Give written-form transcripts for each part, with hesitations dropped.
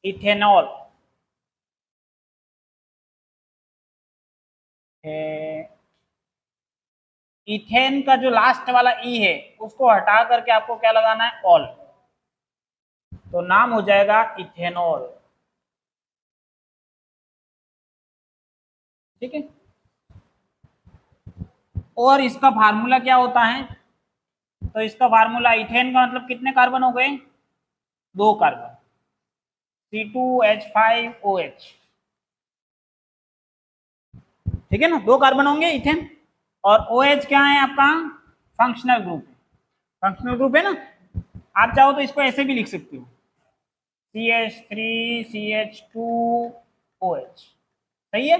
Ethanol, ethane का जो last वाला ई है उसको हटा करके आपको क्या लगाना है, ऑल, तो नाम हो जाएगा इथेनॉल। ठीक है, और इसका फार्मूला क्या होता है, तो इसका फार्मूला, इथेन का मतलब कितने कार्बन हो गए, 2 कार्बन, C2H5OH। ठीक है ना, 2 कार्बन होंगे इथेन, और OH क्या है आपका, फंक्शनल ग्रुप है, फंक्शनल ग्रुप है ना। आप चाहो तो इसको ऐसे भी लिख सकते हो, CH3CH2OH। सही है,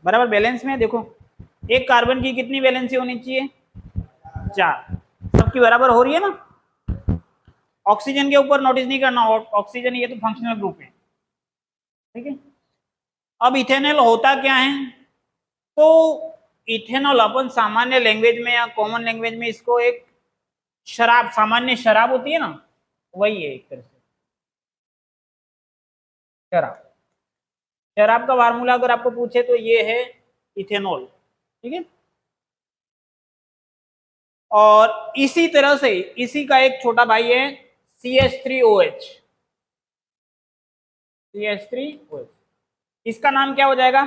बराबर बैलेंस में। देखो एक कार्बन की कितनी वैलेंसी होनी चाहिए, 4, सबकी बराबर हो रही है ना। ऑक्सीजन के ऊपर नोटिस नहीं करना, ऑक्सीजन ये तो फंक्शनल ग्रुप है। ठीक है, अब इथेनॉल होता क्या है, तो इथेनॉल अपन सामान्य लैंग्वेज में या कॉमन लैंग्वेज में इसको एक शराब, सामान्य शराब होती है ना, वही है एक तरह से शराब। शराब का फार्मूला अगर आपको पूछे तो ये है इथेनॉल। ठीक है, और इसी तरह से इसी का एक छोटा भाई है CH3OH, CH3OH, इसका नाम क्या हो जाएगा,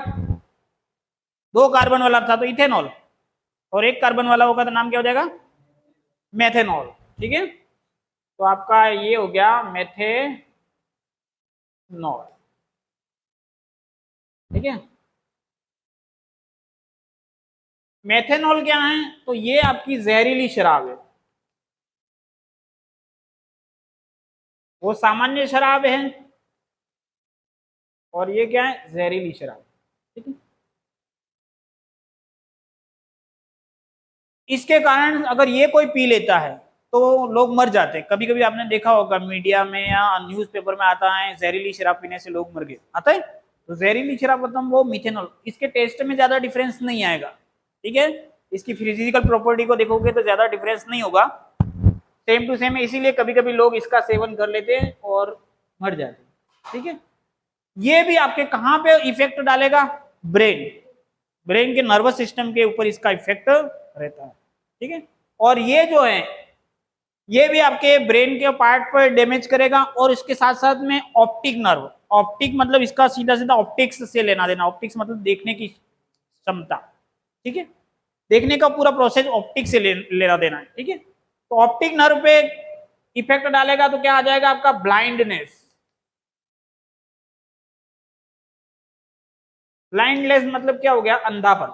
2 कार्बन वाला था तो इथेनॉल, और 1 कार्बन वाला होगा तो नाम क्या हो जाएगा, मेथेनॉल। ठीक है, तो आपका ये हो गया मेथेनॉल। ठीक है, मेथेनॉल क्या है, तो ये आपकी जहरीली शराब है, वो सामान्य शराब है और ये क्या है, जहरीली शराब। ठीक है, इसके कारण अगर ये कोई पी लेता है तो लोग मर जाते हैं। कभी कभी आपने देखा होगा मीडिया में या न्यूज़पेपर में आता है, जहरीली शराब पीने से लोग मर गए, आता है। तो जहरीली शराब मतलब वो मिथेनॉल, इसके टेस्ट में ज्यादा डिफरेंस नहीं आएगा। ठीक है, इसकी फिजिकल प्रॉपर्टी को देखोगे तो ज्यादा डिफरेंस नहीं होगा, सेम टू सेम है, इसीलिए कभी कभी लोग इसका सेवन कर लेते हैं और मर जाते हैं। ठीक है, ये भी आपके कहां पे इफेक्ट डालेगा, ब्रेन, ब्रेन के नर्वस सिस्टम के ऊपर इसका इफेक्ट रहता है। ठीक है, और ये जो है ये भी आपके ब्रेन के पार्ट पर डैमेज करेगा, और इसके साथ साथ में ऑप्टिक नर्व, ऑप्टिक मतलब इसका सीधा सीधा ऑप्टिक्स से लेना देना, ऑप्टिक्स मतलब देखने की क्षमता। ठीक है, देखने का पूरा प्रोसेस ऑप्टिक से लेना देना है। ठीक है, तो ऑप्टिक नर्व पे इफेक्ट डालेगा तो क्या आ जाएगा आपका, ब्लाइंडनेस। ब्लाइंडनेस मतलब क्या हो गया, अंधापन।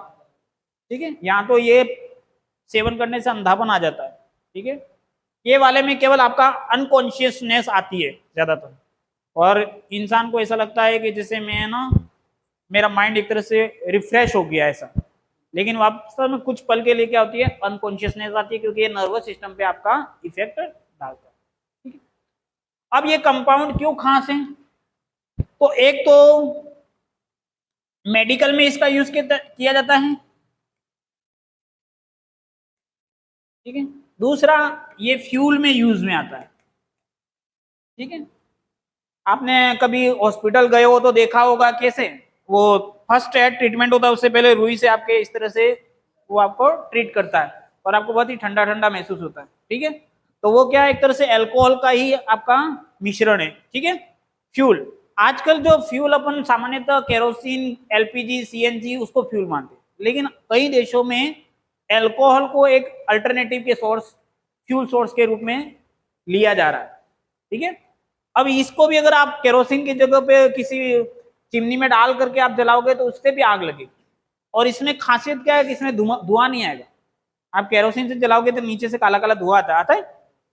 ठीक है, यहां तो ये सेवन करने से अंधापन आ जाता है। ठीक है, ये वाले में केवल आपका अनकॉन्शियसनेस आती है ज्यादातर, और इंसान को ऐसा लगता है कि जैसे मैं ना, मेरा माइंड एक तरह से रिफ्रेश हो गया ऐसा, लेकिन वास्तव में कुछ पल के लिए क्या होती है, अनकॉन्शियसनेस आती है, क्योंकि ये नर्वस सिस्टम पे आपका इफेक्ट डालता है। ठीक है, अब ये कंपाउंड क्यों खास है, तो एक तो मेडिकल में इसका यूज किया जाता है। ठीक है, दूसरा ये फ्यूल में यूज में आता है। ठीक है, आपने कभी हॉस्पिटल गए हो तो देखा होगा कैसे वो फर्स्ट एड ट्रीटमेंट होता है, उससे पहले रुई से आपके इस तरह से वो आपको ट्रीट करता है और आपको बहुत ही ठंडा ठंडा महसूस होता है। ठीक है, तो वो क्या है, एक तरह से अल्कोहल का ही आपका मिश्रण है। ठीक है, फ्यूल, आजकल जो फ्यूल अपन सामान्यतः केरोसिन, एलपीजी, सीएनजी उसको फ्यूल मानते हैं, लेकिन कई देशों में अल्कोहल को एक अल्टरनेटिव के सोर्स, फ्यूल सोर्स के रूप में लिया जा रहा है। ठीक है, अब इसको भी अगर आप केरोसिन की जगह पे किसी चिमनी में डाल करके आप जलाओगे तो उससे भी आग लगेगी, और इसमें खासियत क्या है कि इसमें धुआं नहीं आएगा। आप केरोसिन से जलाओगे तो नीचे से काला काला धुआं आता है,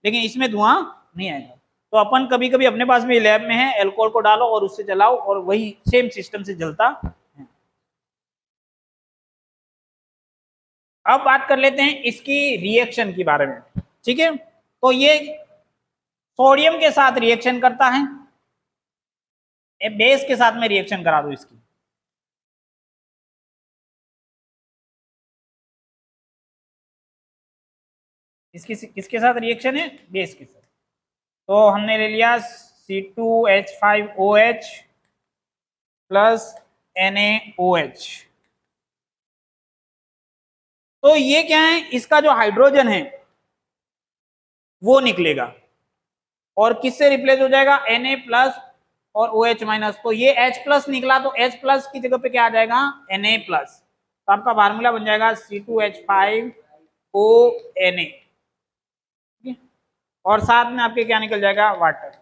लेकिन इसमें धुआं नहीं आएगा। तो अपन कभी कभी अपने पास में लैब में है, एल्कोहल को डालो और उससे जलाओ और वही सेम सिस्टम से जलता है। अब बात कर लेते हैं इसकी रिएक्शन के बारे में। ठीक है, तो ये सोडियम के साथ रिएक्शन करता है, बेस के साथ में रिएक्शन करा दो इसकी। इसकी किसके साथ रिएक्शन है, बेस के साथ। तो हमने ले लिया C2H5OH प्लस NaOH। तो ये क्या है, इसका जो हाइड्रोजन है वो निकलेगा और किससे रिप्लेस हो जाएगा, Na प्लस और OH माइनस। तो ये H प्लस निकला तो H प्लस की जगह पे क्या आ जाएगा, Na प्लस। तो आपका फार्मूला बन जाएगा C2H5ONa, और साथ में आपके क्या निकल जाएगा, वाटर।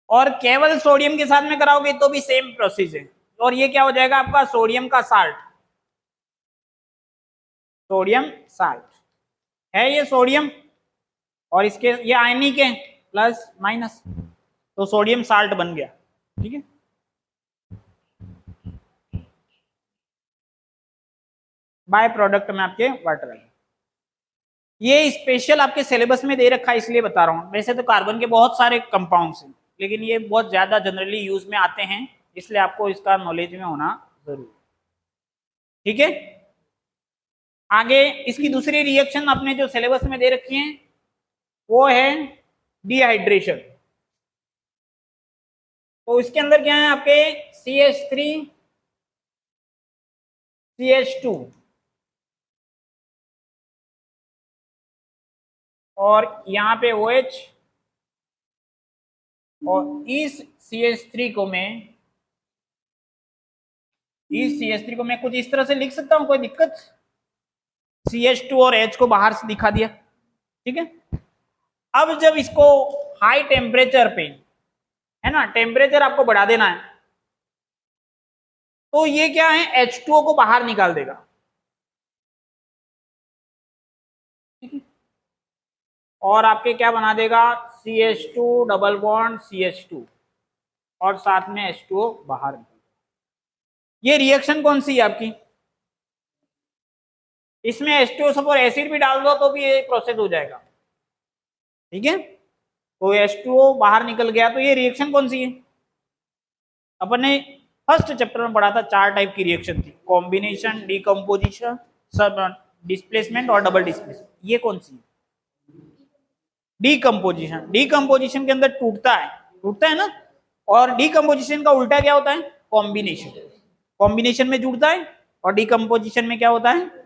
और केवल सोडियम के साथ में कराओगे तो भी सेम प्रोसेस है, और ये क्या हो जाएगा आपका, सोडियम का साल्ट, सोडियम साल्ट है ये सोडियम, और इसके ये आयनिक है प्लस माइनस, तो सोडियम साल्ट बन गया। ठीक है, बाय प्रोडक्ट में आपके वाटर है। ये स्पेशल आपके सिलेबस में दे रखा है इसलिए बता रहा हूँ। वैसे तो कार्बन के बहुत सारे कंपाउंड्स हैं, लेकिन ये बहुत ज्यादा जनरली यूज में आते हैं, इसलिए आपको इसका नॉलेज में होना जरूरी। ठीक है, आगे इसकी दूसरी रिएक्शन आपने जो सिलेबस में दे रखी है वो है डिहाइड्रेशन। तो इसके अंदर क्या है आपके, CH3 CH2 और यहाँ पे OH, और इस CH3 को मैं कुछ इस तरह से लिख सकता हूँ, कोई दिक्कत। CH2 और H को बाहर से दिखा दिया। ठीक है, अब जब इसको हाई टेम्परेचर पे, है ना, टेम्परेचर आपको बढ़ा देना है, तो ये क्या है, H2O को बाहर निकाल देगा। ठीक है, और आपके क्या बना देगा, CH2 डबल बॉन्ड CH2 और साथ में H2O बाहर निकल। ये रिएक्शन कौन सी है आपकी, इसमें H2O एसिड भी डाल दो तो भी ये प्रोसेस हो जाएगा। ठीक है, तो H2O बाहर निकल गया, तो ये रिएक्शन कौन सी है, अपन ने फर्स्ट चैप्टर में पढ़ा था, 4 टाइप की रिएक्शन थी, कॉम्बिनेशन, डीकम्पोजिशन, सब डिस्प्लेसमेंट और डबल डिस्प्लेसमेंट। ये कौन सी है, डीकम्पोजिशन। डीकम्पोजिशन के अंदर टूटता है ना, और डीकम्पोजिशन का उल्टा क्या होता है, कॉम्बिनेशन। कॉम्बिनेशन में जुड़ता है और डीकम्पोजिशन में क्या होता है,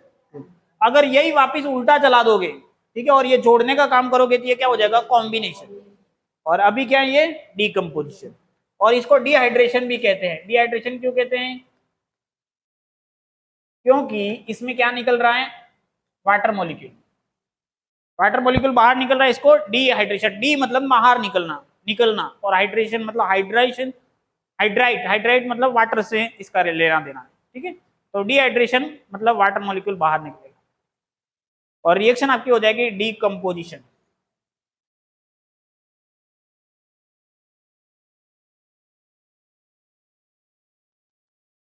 अगर यही वापस उल्टा चला दोगे, ठीक है, और ये जोड़ने का काम करोगे तो ये क्या हो जाएगा, कॉम्बिनेशन। और अभी क्या है ये, डीकम्पोजिशन। और इसको डिहाइड्रेशन भी कहते हैं। डिहाइड्रेशन क्यों कहते हैं, क्योंकि इसमें क्या निकल रहा है, वाटर मॉलिक्यूल। वाटर मॉलिक्यूल बाहर निकल रहा है, इसको डिहाइड्रेशन। डी मतलब बाहर निकलना, और हाइड्रेशन मतलब हाइड्राइट। हाइड्राइट मतलब वाटर से इसका लेना देना। ठीक है, तो डिहाइड्रेशन मतलब वाटर मॉलिक्यूल बाहर निकलेगा, और रिएक्शन आपकी हो जाएगी डीकम्पोजिशन।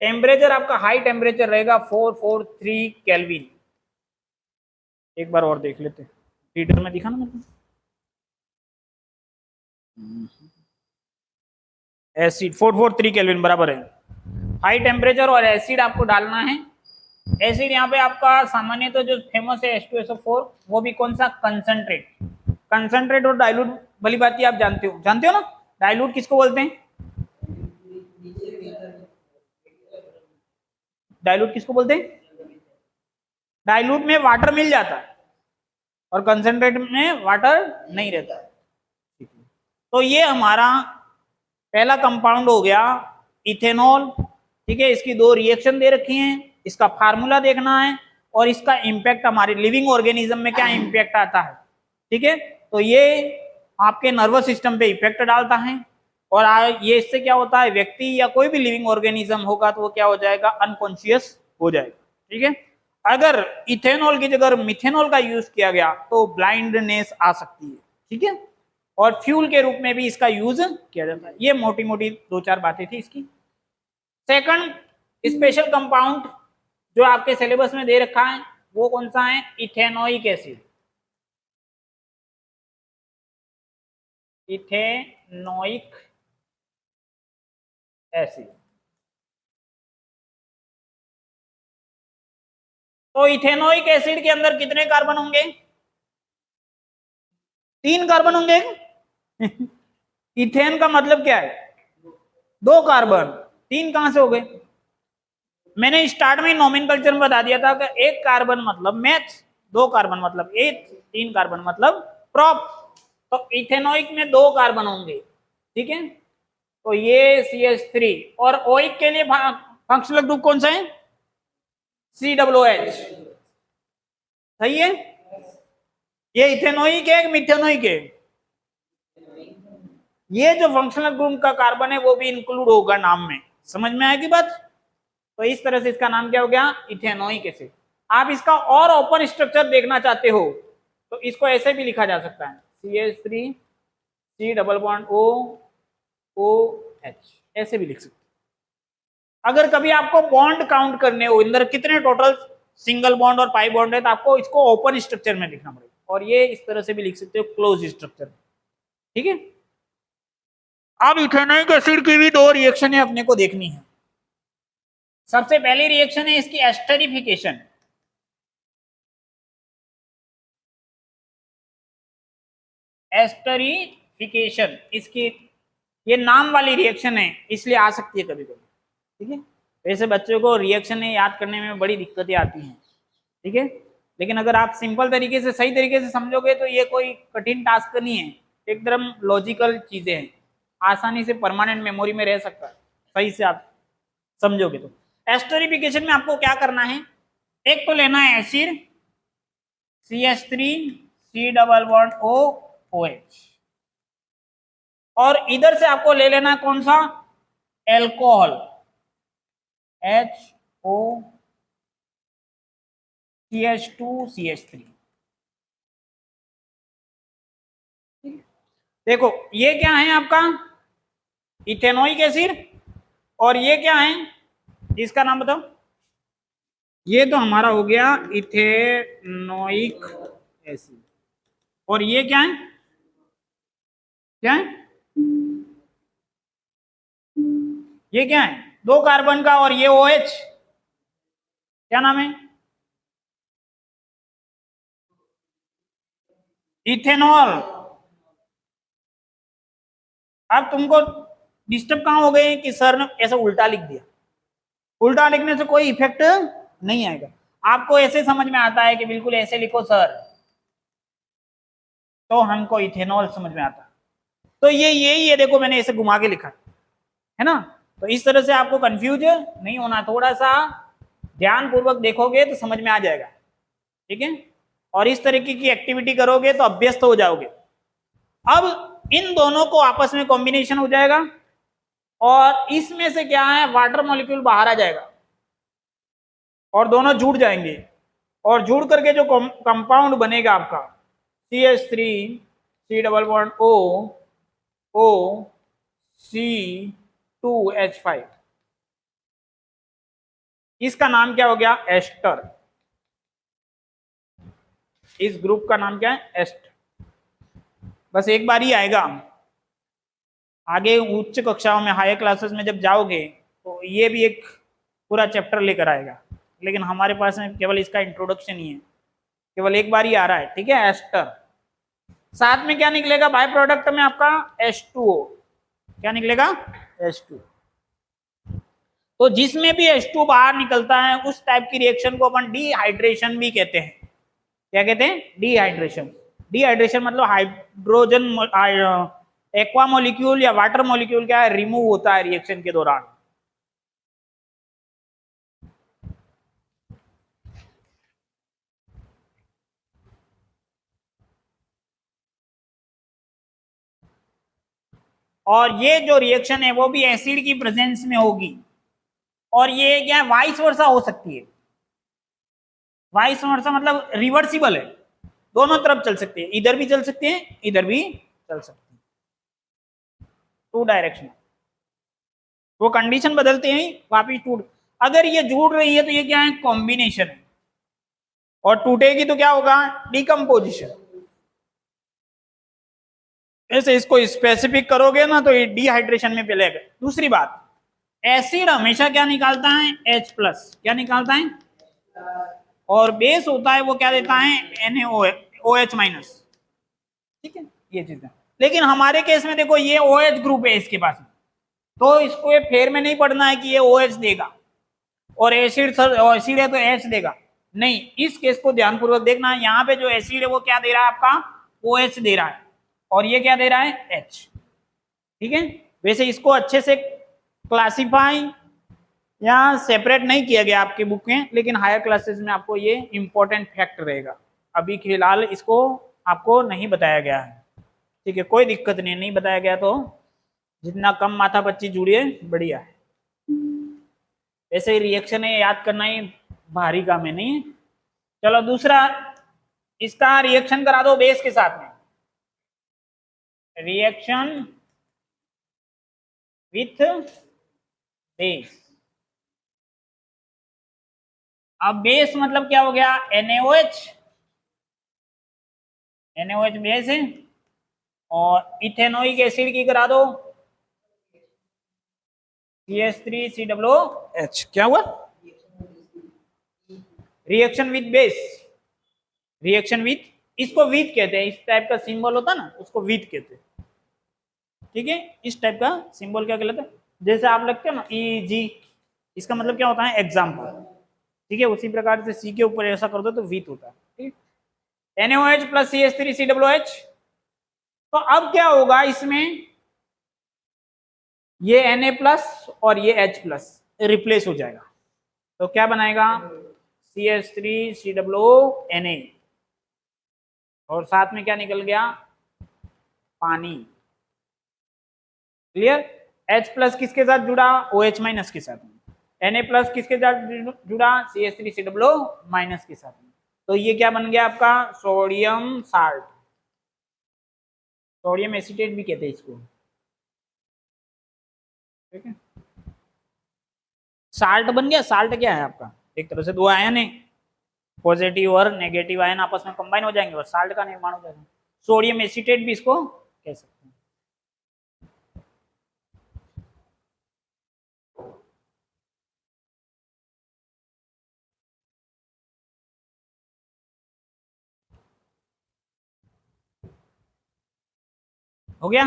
टेम्परेचर आपका हाई टेम्परेचर रहेगा 443 केल्विन। एक बार और देख लेते हैं, हीटर में दिखा ना मेरे को। एसिड 443 केल्विन बराबर है हाई टेम्परेचर, और एसिड आपको डालना है। एसिड यहाँ पे आपका सामान्य तो जो फेमस है H2SO4, वो भी कौन सा, कंसंट्रेट। कंसंट्रेट और डाइल्यूट भली बात आप जानते हो ना, डाइल्यूट किसको बोलते हैं, डाइल्यूट किसको बोलते हैं, डाइल्यूट में वाटर मिल जाता है और कंसंट्रेट में वाटर नहीं रहता। तो ये हमारा पहला कंपाउंड हो गया इथेनॉल। ठीक है, इसकी 2 रिएक्शन दे रखी हैं, इसका फार्मूला देखना है, और इसका इंपैक्ट हमारे लिविंग ऑर्गेनिज्म में क्या इंपैक्ट आता है। ठीक है, तो ये आपके नर्वस सिस्टम पे इफेक्ट डालता है, और ये इससे क्या होता है, व्यक्ति या कोई भी लिविंग ऑर्गेनिज्म होगा तो वो क्या हो जाएगा, अनकॉन्शियस हो जाएगा। ठीक है, अगर इथेनॉल की जगह मिथेनॉल का यूज किया गया तो ब्लाइंडनेस आ सकती है। ठीक है, और फ्यूल के रूप में भी इसका यूज किया जाता है। ये मोटी मोटी 2-4 बातें थी इसकी। सेकंड स्पेशल कंपाउंड जो आपके सिलेबस में दे रखा है वो कौन सा है, इथेनोइक एसिड। इथेनोइक एसिड तो इथेनोइक एसिड के अंदर कितने कार्बन होंगे? 3 कार्बन होंगे। इथेन का मतलब क्या है? 2 कार्बन, 3 कहां से हो गए? मैंने स्टार्ट में नोमेनकल्चर में बता दिया था कि 1 कार्बन मतलब मैथ, 2 कार्बन मतलब एथ, 3 कार्बन मतलब प्रॉप। तो इथेनोइक में 2 कार्बन होंगे, ठीक है। तो ये CH3 और ओइक के लिए फंक्शनल ग्रुप कौन सा है? COOH, सही है। ये इथेनोइक है, मिथेनोइक है। ये जो फंक्शनल ग्रुप का कार्बन है वो भी इंक्लूड होगा नाम में, समझ में आएगी बात। तो इस तरह से इसका नाम क्या हो गया? Ethanoic acid. आप इसका और ओपन स्ट्रक्चर देखना चाहते हो तो इसको ऐसे भी लिखा जा सकता है, CH3 COOH, ऐसे भी लिख सकते। अगर कभी आपको बॉन्ड काउंट करने हो अंदर कितने टोटल सिंगल बॉन्ड और पाई बॉन्ड है तो आपको इसको ओपन स्ट्रक्चर में लिखना पड़ेगा, और ये इस तरह से भी लिख सकते हो क्लोज स्ट्रक्चर में, ठीक है। अब इथेनोइक एसिड की भी 2 रिएक्शन है अपने को देखनी है। सबसे पहली रिएक्शन है इसकी एस्टरिफिकेशन। एस्टरिफिकेशन इसकी ये नाम वाली रिएक्शन है, इसलिए आ सकती है कभी कभी, ठीक है। वैसे बच्चों को रिएक्शन याद करने में बड़ी दिक्कतें आती हैं, ठीक है। लेकिन अगर आप सिंपल तरीके से सही तरीके से समझोगे तो ये कोई कठिन टास्क नहीं है, एकदम लॉजिकल चीजें हैं, आसानी से परमानेंट मेमोरी में रह सकता है सही से आप समझोगे तो। एस्टरिफिकेशन में आपको क्या करना है? एक तो लेना है एसिड CH3 COOH, और इधर से आपको ले लेना कौन सा? Alcohol HOCH2CH3। देखो ये क्या है आपका? इथेनोइक एसिड, और ये क्या है? इसका नाम बताओ। ये तो हमारा हो गया इथेनोइक एसिड, और ये क्या है? क्या है ये? क्या है? 2 कार्बन का, और ये OH, क्या नाम है? इथेनॉल। अब तुमको डिस्टर्ब कहां हो गए कि सर ने ऐसा उल्टा लिख दिया। उल्टा लिखने से कोई इफेक्ट नहीं आएगा, आपको ऐसे समझ में आता है कि बिल्कुल ऐसे लिखो सर, तो हमको इथेनॉल समझ में आता है। तो ये यही है, देखो मैंने ऐसे घुमा के लिखा है ना। तो इस तरह से आपको कंफ्यूज नहीं होना, थोड़ा सा ध्यान पूर्वक देखोगे तो समझ में आ जाएगा, ठीक है। और इस तरीके की एक्टिविटी करोगे तो अभ्यस्त हो जाओगे। अब इन दोनों को आपस में कॉम्बिनेशन हो जाएगा, और इसमें से क्या है? वाटर मॉलिक्यूल बाहर आ जाएगा, और दोनों जुड़ जाएंगे, और जुड़ करके जो कंपाउंड बनेगा आपका CH3 COOC2H5, इसका नाम क्या हो गया? एस्टर। इस ग्रुप का नाम क्या है? एस्टर। बस एक बार ही आएगा, आगे उच्च कक्षाओं में हायर क्लासेस में जब जाओगे तो ये भी एक पूरा चैप्टर लेकर आएगा, लेकिन हमारे पास में केवल इसका इंट्रोडक्शन ही है, केवल एक बार ही आ रहा है, ठीक है। एस्टर, साथ में क्या निकलेगा? बाय प्रोडक्ट में आपका H2O, क्या निकलेगा? H2। तो जिसमें भी H2 बाहर निकलता है उस टाइप की रिएक्शन को अपन डिहाइड्रेशन भी कहते हैं। क्या कहते हैं? डिहाइड्रेशन। डिहाइड्रेशन मतलब हाइड्रोजन एक्वा मॉलिक्यूल या वाटर मॉलिक्यूल क्या है? रिमूव होता है रिएक्शन के दौरान। और ये जो रिएक्शन है वो भी एसिड की प्रेजेंस में होगी, और ये क्या है? वाइस वर्सा हो सकती है। वाइस वर्सा मतलब रिवर्सिबल है, दोनों तरफ चल सकती है, इधर भी चल सकते हैं इधर भी चल सकते हैं, 2 डायरेक्शन। वो कंडीशन बदलते हैं वापिस टूट। अगर ये जुड़ रही है तो ये क्या है? कॉम्बिनेशन है, और टूटेगी तो क्या होगा? डिकम्पोजिशन। ऐसे इसको स्पेसिफिक करोगे ना तो ये डिहाइड्रेशन में मिलेगा। दूसरी बात, एसिड हमेशा क्या निकालता है? H+। क्या निकालता है? और बेस होता है वो क्या देता है NaOH माइनस। ठीक है, ये चीज है। लेकिन हमारे केस में देखो ये OH ग्रुप है इसके पास, तो इसको ये फेर में नहीं पढ़ना है कि ये OH देगा और एसिड एसिड है तो H देगा, नहीं, इस केस को ध्यानपूर्वक देखना। यहाँ पे जो एसिड है वो क्या दे रहा है आपका, OH दे रहा है, और ये क्या दे रहा है, H। ठीक है, वैसे इसको अच्छे से क्लासिफाई या सेपरेट नहीं किया गया आपके बुक में, लेकिन हायर क्लासेस में आपको ये इंपॉर्टेंट फैक्ट रहेगा। अभी फिलहाल इसको आपको नहीं बताया गया है। ठीक है, कोई दिक्कत नहीं बताया गया तो जितना कम माथा पच्ची जुड़िए बढ़िया है। वैसे ही रिएक्शन है, याद करना ही भारी काम है, नहीं है। चलो दूसरा, इसका रिएक्शन करा दो बेस के साथ में, रिएक्शन विथ बेस। अब बेस मतलब क्या हो गया, NaOH, NaOH बेस है, और इथेनोइक एसिड की करा दो CH3COOH। क्या हुआ, reaction with base, reaction with, इसको विथ कहते हैं, इस टाइप का सिंबल होता है ना उसको विथ कहते हैं। ठीक है, इस टाइप का सिंबल क्या कहलाता है, जैसे आप लिखते हो ना EG, इसका मतलब क्या होता है, एग्जाम्पल। ठीक है, उसी प्रकार से सी के ऊपर ऐसा कर दो तो विथ होता है। ठीक है, NaOH प्लस CH3COOH। तो अब क्या होगा इसमें, ये Na प्लस और ये H प्लस रिप्लेस हो जाएगा, तो क्या बनाएगा, CH3COONA, और साथ में क्या निकल गया, पानी। क्लियर। H प्लस किसके साथ जुड़ा, OH माइनस के साथ में। Na प्लस किसके साथ जुड़ा, CH3COO माइनस के साथ में। तो ये क्या बन गया आपका, सोडियम साल्ट, सोडियम एसीटेट भी कहते हैं इसको। ठीक है, साल्ट बन गया। साल्ट क्या है आपका, एक तरह से दो आयन है, पॉजिटिव और नेगेटिव आयन आपस में कंबाइन हो जाएंगे और साल्ट का निर्माण हो जाएगा। सोडियम एसीटेट भी इसको कह सकते हैं। हो गया।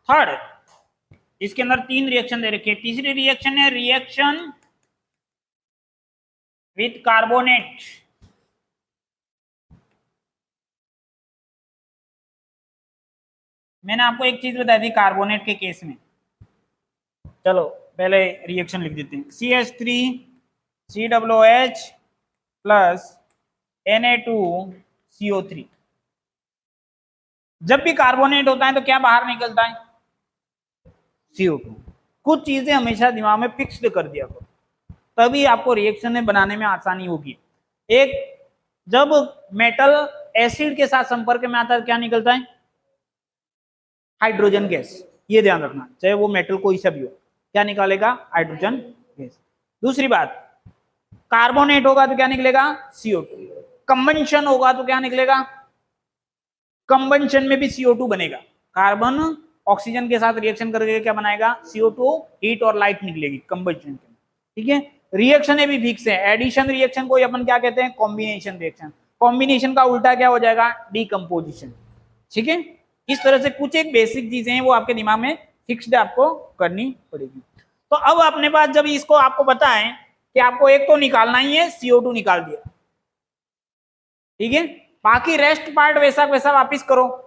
थर्ड, इसके अंदर तीन रिएक्शन दे रखे हैं। तीसरी रिएक्शन है रिएक्शन विथ कार्बोनेट। मैंने आपको एक चीज बताई थी कार्बोनेट के केस में, चलो पहले रिएक्शन लिख देते हैं। CH3COOH plus Na2CO3। जब भी कार्बोनेट होता है तो क्या बाहर निकलता है, CO2। कुछ चीजें हमेशा दिमाग में फिक्स्ड कर दिया करो, तभी आपको रिएक्शन बनाने में आसानी होगी। एक, जब मेटल एसिड के साथ संपर्क में आता है क्या निकलता है, हाइड्रोजन गैस। ये ध्यान रखना, चाहे वो मेटल कोई सा भी हो, क्या निकालेगा, हाइड्रोजन गैस। दूसरी बात, कार्बोनेट होगा तो क्या निकलेगा, CO2। कंबंशन होगा तो क्या निकलेगा, कंबंशन में भी CO2 बनेगा। कार्बन ऑक्सीजन के साथ रिएक्शन करके क्या बनाएगा, CO2, हीट और लाइट निकलेगी कंबंशन के। ठीक है, रिएक्शन भी फिक्स है। एडिशन रिएक्शन को अपन क्या कहते हैं, कॉम्बिनेशन रिएक्शन। कॉम्बिनेशन का उल्टा क्या हो जाएगा, डिकम्पोजिशन। ठीक है, इस तरह से कुछ एक बेसिक चीजें हैं वो आपके दिमाग में फिक्स्ड आपको करनी पड़ेगी। तो अब अपने पास जब इसको आपको पता है कि आपको एक तो निकालना ही है, CO2 निकाल दिया, ठीक है, बाकी रेस्ट पार्ट वैसा वैसा वापिस करो।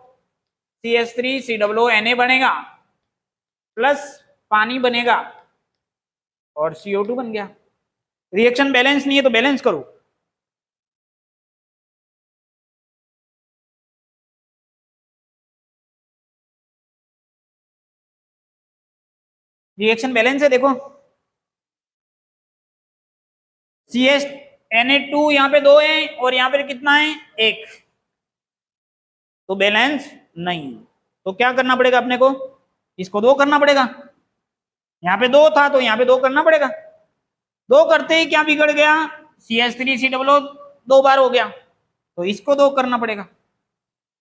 CH3COONA बनेगा प्लस पानी बनेगा और CO2 बन गया। रिएक्शन बैलेंस नहीं है तो बैलेंस करो। रिएक्शन बैलेंस है, देखो CH2 यहाँ पे 2 है और यहाँ पे कितना है, 1, तो बैलेंस नहीं। तो क्या करना पड़ेगा अपने को, इसको 2 करना पड़ेगा। यहाँ पे 2 था तो यहाँ पे 2 करना पड़ेगा। 2 करते ही क्या बिगड़ गया, CH3COO 2 बार हो गया, तो इसको 2 करना पड़ेगा।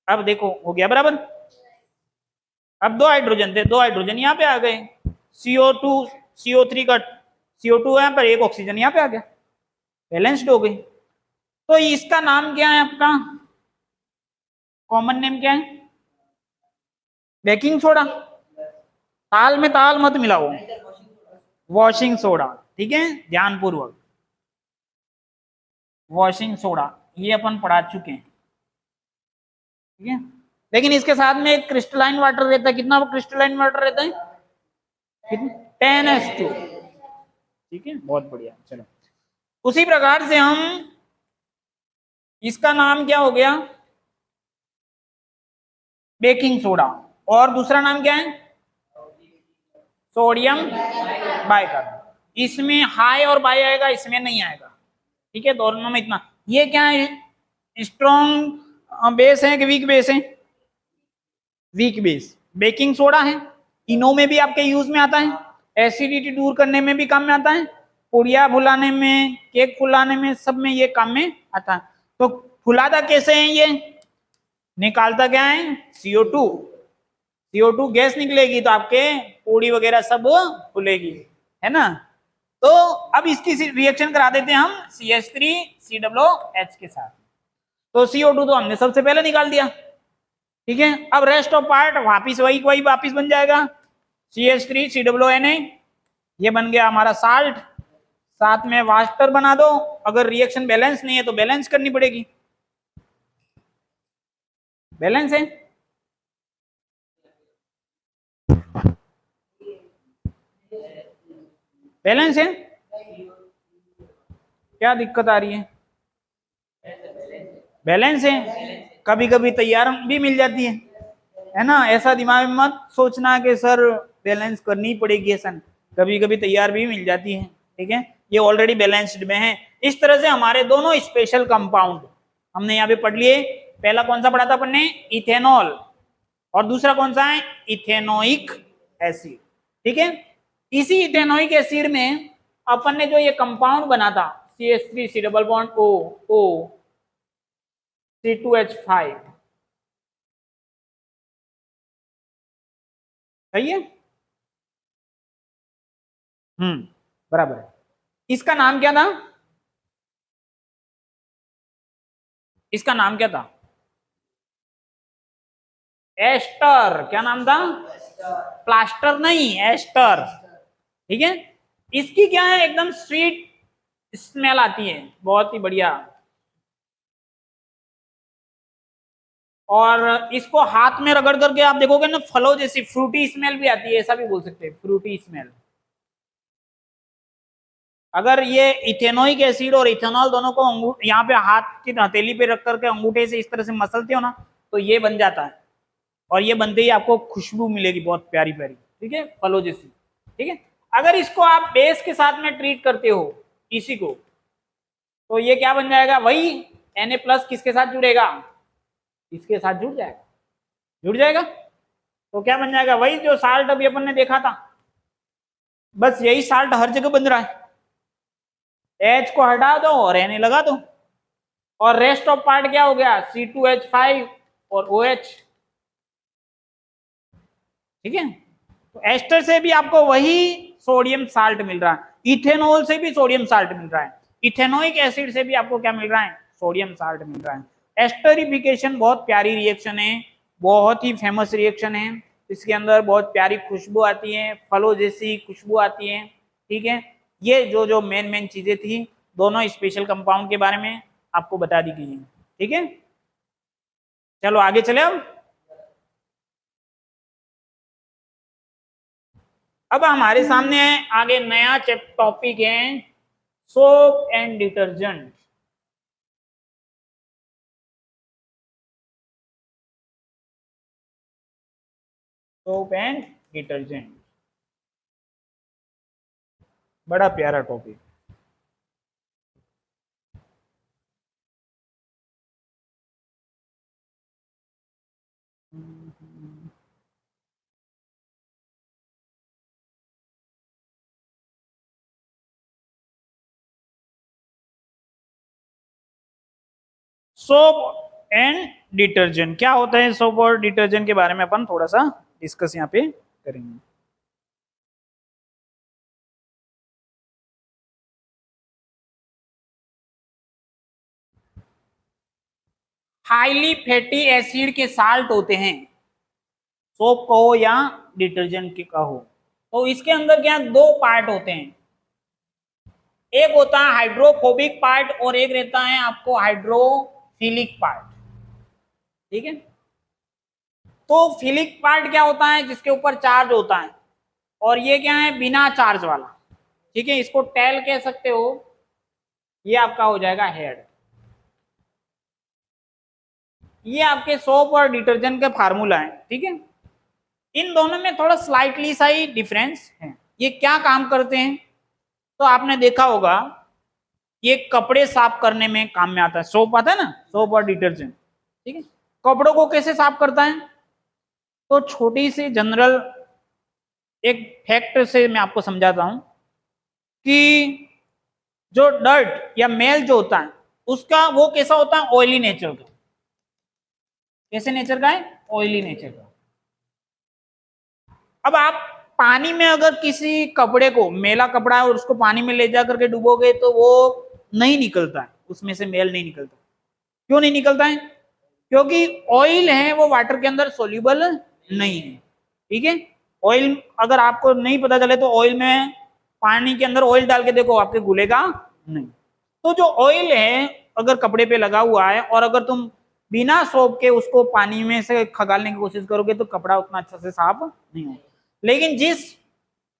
अब देखो हो गया बराबर। अब 2 हाइड्रोजन थे, 2 हाइड्रोजन यहाँ पे आ गए, CO2 CO3 का CO2 है पर 1 ऑक्सीजन यहाँ पे आ गया, बैलेंस्ड हो गई। तो इसका नाम क्या है आपका, कॉमन नेम क्या है? Baking soda. ताल में ताल मत मिलाओ, वॉशिंग सोडा। ठीक है, ध्यान पूर्वक, वॉशिंग सोडा ये अपन पढ़ा चुके हैं। ठीक है, लेकिन इसके साथ में एक क्रिस्टलाइन वाटर रहता है। कितना क्रिस्टलाइन वाटर रहता है? 10H2। ठीक है, बहुत बढ़िया। चलो, उसी प्रकार से हम, इसका नाम क्या हो गया? Baking soda. और दूसरा नाम क्या है? Sodium bicarbonate. इसमें हाई और बाई आएगा, इसमें नहीं आएगा। ठीक है, दोनों में इतना। ये क्या है, स्ट्रॉन्ग बेस है कि वीक बेस है? वीक बेस बेकिंग सोडा है। तीनों में भी आपके यूज में आता है, एसिडिटी दूर करने में भी काम में आता है, पुड़िया फुलाने में, केक फुलाने में, सब में ये काम में आता है। तो फुलाता कैसे है ये? निकालता क्या है? CO2। CO2 गैस निकलेगी तो आपके पूड़ी वगैरह सब फूलेगी, है ना। तो अब इसकी रिएक्शन करा देते हैं हम CH3COOH के साथ। तो CO2 तो हमने सबसे पहले निकाल दिया। ठीक है, अब रेस्ट ऑफ पार्ट वापिस वही वही वापिस बन जाएगा, CH3COONA। ये बन गया हमारा साल्ट। साथ में वाटर बना दो। अगर रिएक्शन बैलेंस नहीं है तो बैलेंस करनी पड़ेगी। बैलेंस है, बैलेंस है। क्या दिक्कत आ रही है? बैलेंस है। कभी कभी तैयार भी मिल जाती है ना। ऐसा दिमाग में मत सोचना कि सर बैलेंस करनी पड़ेगी, ऐसा नहीं। कभी कभी तैयार भी मिल जाती है। ठीक है, ये ऑलरेडी बैलेंस्ड में है। इस तरह से हमारे दोनों स्पेशल कंपाउंड हमने यहाँ पे पढ़ लिए। पहला कौन सा पढ़ा था अपन ने? इथेनॉल। और दूसरा कौन सा है? Ethanoic acid. ठीक है, इसी इथेनोइक एसिड में अपन ने जो ये कंपाउंड बना था CH3 double bond O C2H5, सही है। बराबर है। इसका नाम क्या था? इसका नाम क्या था? एस्टर। क्या नाम था? प्लास्टर नहीं, एस्टर। ठीक है, इसकी क्या है, एकदम स्वीट स्मेल आती है, बहुत ही बढ़िया। और इसको हाथ में रगड़ करके आप देखोगे ना, फलों जैसी फ्रूटी स्मेल भी आती है, ऐसा भी बोल सकते हैं, फ्रूटी स्मेल। अगर ये इथेनोइक एसिड और इथेनॉल दोनों को यहाँ पे हाथ की हथेली पे रख करके अंगूठे से इस तरह से मसलते हो ना, तो ये बन जाता है। और ये बनते ही आपको खुशबू मिलेगी बहुत प्यारी प्यारी। ठीक है, फलों जैसी। ठीक है, अगर इसको आप बेस के साथ में ट्रीट करते हो इसी को, तो ये क्या बन जाएगा? वही Na+ किसके साथ जुड़ेगा? इसके साथ जुड़ जाएगा, जुड़ जाएगा। तो क्या बन जाएगा? वही जो साल्ट अभी अपन ने देखा था, बस यही साल्ट हर जगह बन रहा है। H को हटा दो और Na लगा दो, और रेस्ट ऑफ पार्ट क्या हो गया? C2H5 और OH। ठीक है, तो एस्टर से भी आपको वही सोडियम साल्ट मिल रहा है, इथेनॉल से भी सोडियम साल्ट मिल रहा है, इथेनोइक एसिड से भी आपको क्या मिल रहा है? सोडियम साल्ट मिल रहा है। एस्टरिफिकेशन बहुत प्यारी रिएक्शन है, बहुत ही फेमस रिएक्शन है। इसके अंदर बहुत प्यारी खुशबू आती है, फलों जैसी खुशबू आती है। ठीक है, ये जो जो मेन मेन चीजें थी दोनों स्पेशल कंपाउंड के बारे में आपको बता दी गई है। ठीक है, चलो आगे चले। अब हमारे सामने आगे नया टॉपिक है, soap and detergent. Soap and detergent, बड़ा प्यारा टॉपिक। सोप एंड डिटर्जेंट क्या होता है? सोप और डिटर्जेंट के बारे में अपन थोड़ा सा डिस्कस यहाँ पे करेंगे। हाईली फैटी एसिड के साल्ट होते हैं, सोप कहो या डिटर्जेंट के कहो, तो इसके अंदर क्या दो पार्ट होते हैं, एक होता है हाइड्रोफोबिक पार्ट और एक रहता है आपको हाइड्रोफिलिक पार्ट। ठीक है, तो फिलिक पार्ट क्या होता है, जिसके ऊपर चार्ज होता है, और ये क्या है, बिना चार्ज वाला। ठीक है, इसको टेल कह सकते हो, ये आपका हो जाएगा हेड। ये आपके सोप और डिटर्जेंट के फार्मूला है। ठीक है, इन दोनों में थोड़ा स्लाइटली सा ही डिफरेंस है। ये क्या काम करते हैं, तो आपने देखा होगा ये कपड़े साफ करने में काम में आता है, सोप आता है ना, सोप और डिटर्जेंट। ठीक है, कपड़ों को कैसे साफ करता है, तो छोटी सी जनरल एक फैक्ट से मैं आपको समझाता हूं कि जो डर्ट या मेल जो होता है उसका वो कैसा होता है, ऑयली नेचर का। कैसे नेचर का है, ऑयली नेचर का। अब आप पानी में अगर किसी कपड़े को, मेला कपड़ा है और उसको पानी में ले जा करके डुबोगे तो वो नहीं निकलता है, उसमें से मेल नहीं निकलता। क्यों नहीं निकलता है, क्योंकि ऑयल है वो वाटर के अंदर सोल्यूबल नहीं है। ठीक है, ऑयल अगर आपको नहीं पता चले तो ऑयल में, पानी के अंदर ऑयल डाल के देखो, आपके घुलेगा नहीं। तो जो ऑयल है अगर कपड़े पे लगा हुआ है और अगर तुम बिना सोप के उसको पानी में से खगालने की कोशिश करोगे तो कपड़ा उतना अच्छा से साफ नहीं होगा। लेकिन जिस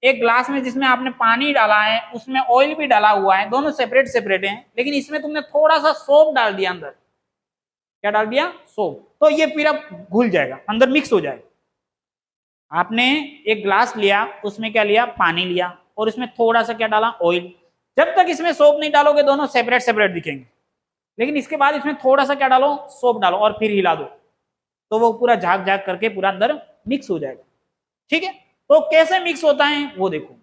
एक ग्लास में जिसमें आपने पानी डाला है उसमें ऑयल भी डाला हुआ है, दोनों सेपरेट सेपरेट हैं, लेकिन इसमें तुमने थोड़ा सा सोप डाल दिया अंदर। क्या डाल दिया, सोप, तो ये पूरा घुल जाएगा, अंदर मिक्स हो जाएगा। आपने एक ग्लास लिया, उसमें क्या लिया, पानी लिया, और इसमें थोड़ा सा क्या डाला, ऑयल। जब तक इसमें सोप नहीं डालोगे दोनों सेपरेट सेपरेट दिखेंगे, लेकिन इसके बाद इसमें थोड़ा सा क्या डालो, सोप डालो और फिर हिला दो, तो वो पूरा झाग झाग करके पूरा अंदर मिक्स हो जाएगा। ठीक है, तो कैसे मिक्स होता है वो देखो।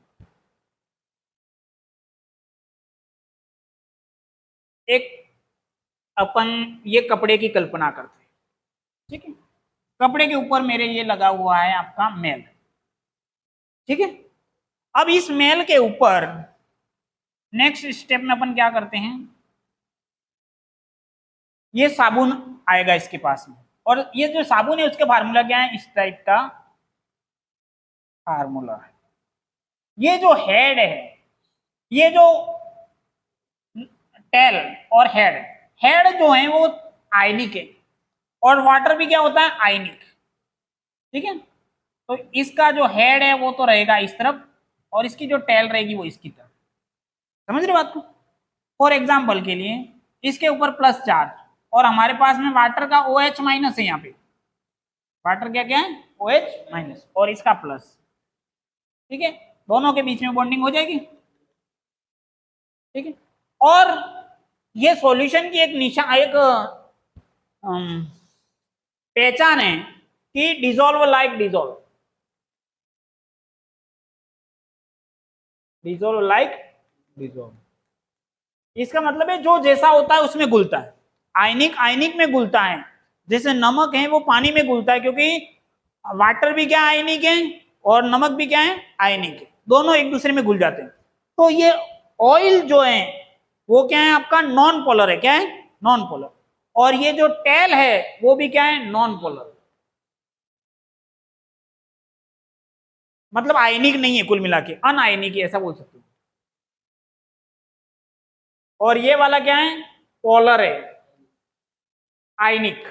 एक अपन ये कपड़े की कल्पना करते हैं। ठीक है, कपड़े के ऊपर मेरे ये लगा हुआ है आपका मेल। ठीक है, अब इस मेल के ऊपर नेक्स्ट स्टेप में अपन क्या करते हैं, ये साबुन आएगा इसके पास में, और ये जो साबुन है उसके फार्मूला क्या है, इस टाइप का फार्मूला है। ये जो हेड है, ये जो टेल और हेड, हेड जो है वो आयनिक है और वाटर भी क्या होता है, आयनिक। ठीक है, तो इसका जो हेड है वो तो रहेगा इस तरफ और इसकी जो टेल रहेगी वो इसकी तरफ। समझ रहे बात को। फॉर एग्जाम्पल के लिए इसके ऊपर प्लस चार्ज और हमारे पास में वाटर का OH माइनस है, यहाँ पे वाटर क्या क्या है, OH माइनस, और इसका प्लस। ठीक है, दोनों के बीच में बॉन्डिंग हो जाएगी। ठीक है, और ये सॉल्यूशन की एक निशान, एक पहचान है कि dissolve like dissolve, dissolve like dissolve. इसका मतलब है जो जैसा होता है उसमें घुलता है। आयनिक आयनिक में घुलता है, जैसे नमक है वो पानी में घुलता है, क्योंकि वाटर भी क्या आयनिक है और नमक भी क्या है, आयनिक है, दोनों एक दूसरे में घुल जाते हैं। तो ये ऑयल जो है वो क्या है आपका, नॉन पोलर है। क्या है, नॉन पोलर। और ये जो टेल है वो भी क्या है, नॉन पोलर, मतलब आयनिक नहीं है, कुल मिला के अनआयनिक है, ऐसा बोल सकते हो। और ये वाला क्या है, पोलर है, आयनिक,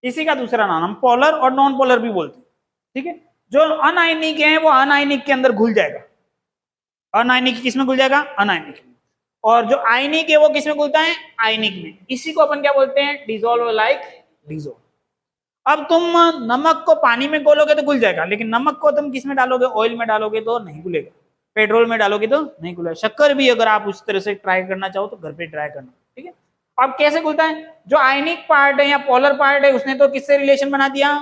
इसी का दूसरा नाम हम पोलर और नॉन पोलर भी बोलते हैं। ठीक है, जो अनआयनिक है वो अनआयनिक के अंदर घुल जाएगा। अनआयनिक किसमें घुल जाएगा, अनआयनिक में। और जो आयनिक है वो किसमें घुलता है, आयनिक में। इसी को अपन क्या बोलते हैं, डिजोल्व लाइक डिजोल्व। अब तुम नमक को पानी में घोलोगे तो घुल जाएगा, लेकिन नमक को तुम किसमें डालोगे, ऑयल में डालोगे तो नहीं घुलेगा, पेट्रोल में डालोगे तो नहीं घुलेगा। शक्कर भी अगर आप उस तरह से ट्राई करना चाहो तो घर पे ट्राई करना। ठीक है, अब कैसे घुलता है, जो आयनिक पार्ट है या पोलर पार्ट है उसने तो किससे रिलेशन बना दिया,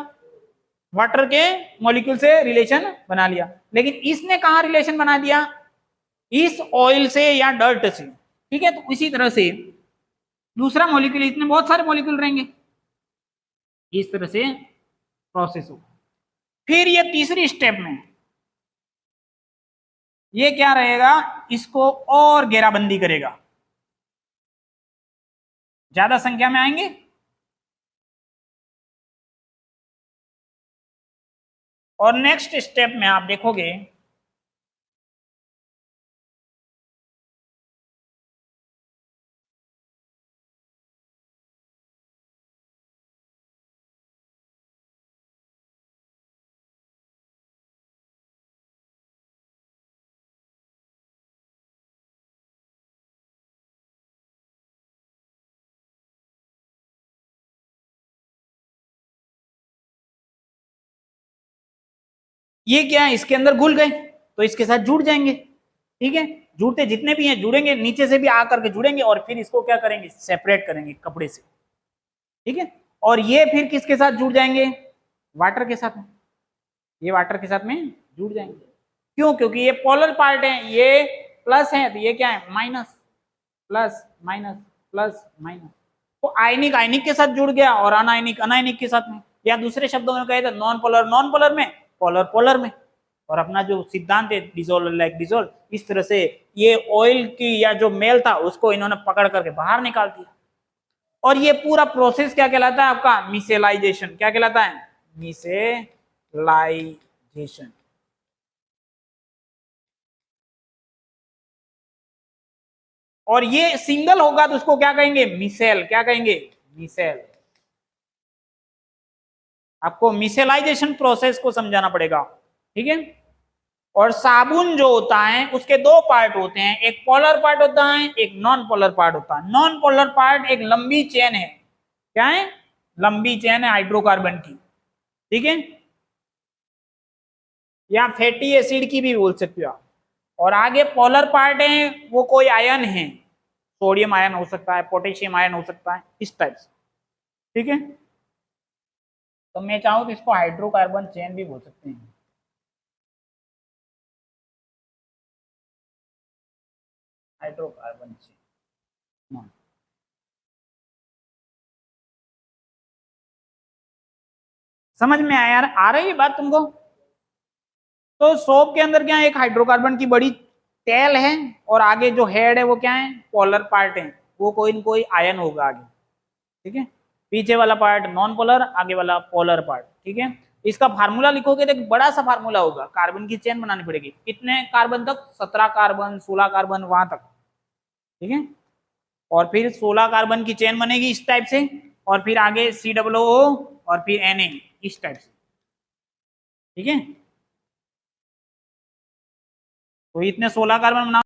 वाटर के मॉलिक्यूल से रिलेशन बना लिया, लेकिन इसने कहा रिलेशन बना दिया, इस ऑयल से या डर्ट से। ठीक है, तो इसी तरह से दूसरा मॉलिक्यूल, इतने बहुत सारे मॉलिक्यूल रहेंगे, इस तरह से प्रोसेस होगा। फिर ये तीसरी स्टेप में ये क्या रहेगा, इसको और घेराबंदी करेगा, ज्यादा संख्या में आएंगे और नेक्स्ट स्टेप में आप देखोगे ये क्या है, इसके अंदर घुल गए तो इसके साथ जुड़ जाएंगे। ठीक है, जुड़ते जितने भी हैं जुड़ेंगे, नीचे से भी आकर के जुड़ेंगे और फिर इसको क्या करेंगे, सेपरेट करेंगे कपड़े से। ठीक है, और ये फिर किसके साथ जुड़ जाएंगे, वाटर के साथ में, ये वाटर के साथ में जुड़ जाएंगे। क्यों, क्योंकि ये पोलर पार्ट है, ये प्लस है तो ये क्या है minus, plus minus plus minus. तो आयनिक आयनिक के साथ जुड़ गया और अनायनिक अनायनिक के साथ में, या दूसरे शब्दों में कहे तो नॉन पोलर में, पोलर पोलर में। और अपना जो सिद्धांत है डिसोल्व लाइक डिसोल्व, इस तरह से ये ऑयल की या जो मेल था उसको इन्होंने पकड़ करके बाहर निकाल दिया। और ये पूरा प्रोसेस क्या कहलाता है आपका, मिसेलाइजेशन। क्या कहलाता है, मिसेलाइजेशन। और ये सिंगल होगा तो उसको क्या कहेंगे, मिसेल। क्या कहेंगे, मिसेल। आपको मिसेलाइजेशन प्रोसेस को समझाना पड़ेगा। ठीक है, और साबुन जो होता है उसके दो पार्ट होते हैं, एक पोलर पार्ट होता है, एक नॉन पोलर पार्ट होता है। नॉन पोलर पार्ट एक लंबी चेन है, क्या है, लंबी चेन है हाइड्रोकार्बन की। ठीक है, या फैटी एसिड की भी बोल सकते हो आप। और आगे पोलर पार्ट है, वो कोई आयन है, सोडियम आयन हो सकता है, पोटेशियम आयन हो सकता है, इस टाइप से। ठीक है, तो मैं चाहूँ तो इसको हाइड्रोकार्बन चेन भी बोल सकते हैं, हाइड्रोकार्बन चेन। समझ में आया यार, आ रही है बात तुमको। तो सोप के अंदर क्या है, एक हाइड्रोकार्बन की बड़ी टेल है और आगे जो हेड है वो क्या है, पोलर पार्ट है, वो कोई न कोई आयन होगा आगे। ठीक है, पीछे वाला पार्ट नॉन पोलर, आगे वाला पोलर पार्ट। ठीक है, इसका फार्मूला लिखोगे तो एक बड़ा सा फार्मूला होगा, कार्बन की चेन बनानी पड़ेगी। कितने कार्बन तक, 17 कार्बन 16 कार्बन वहां तक। ठीक है, और फिर 16 कार्बन की चेन बनेगी इस टाइप से, और फिर आगे COO और फिर Na इस टाइप से। ठीक है, तो इतने 16 कार्बन बना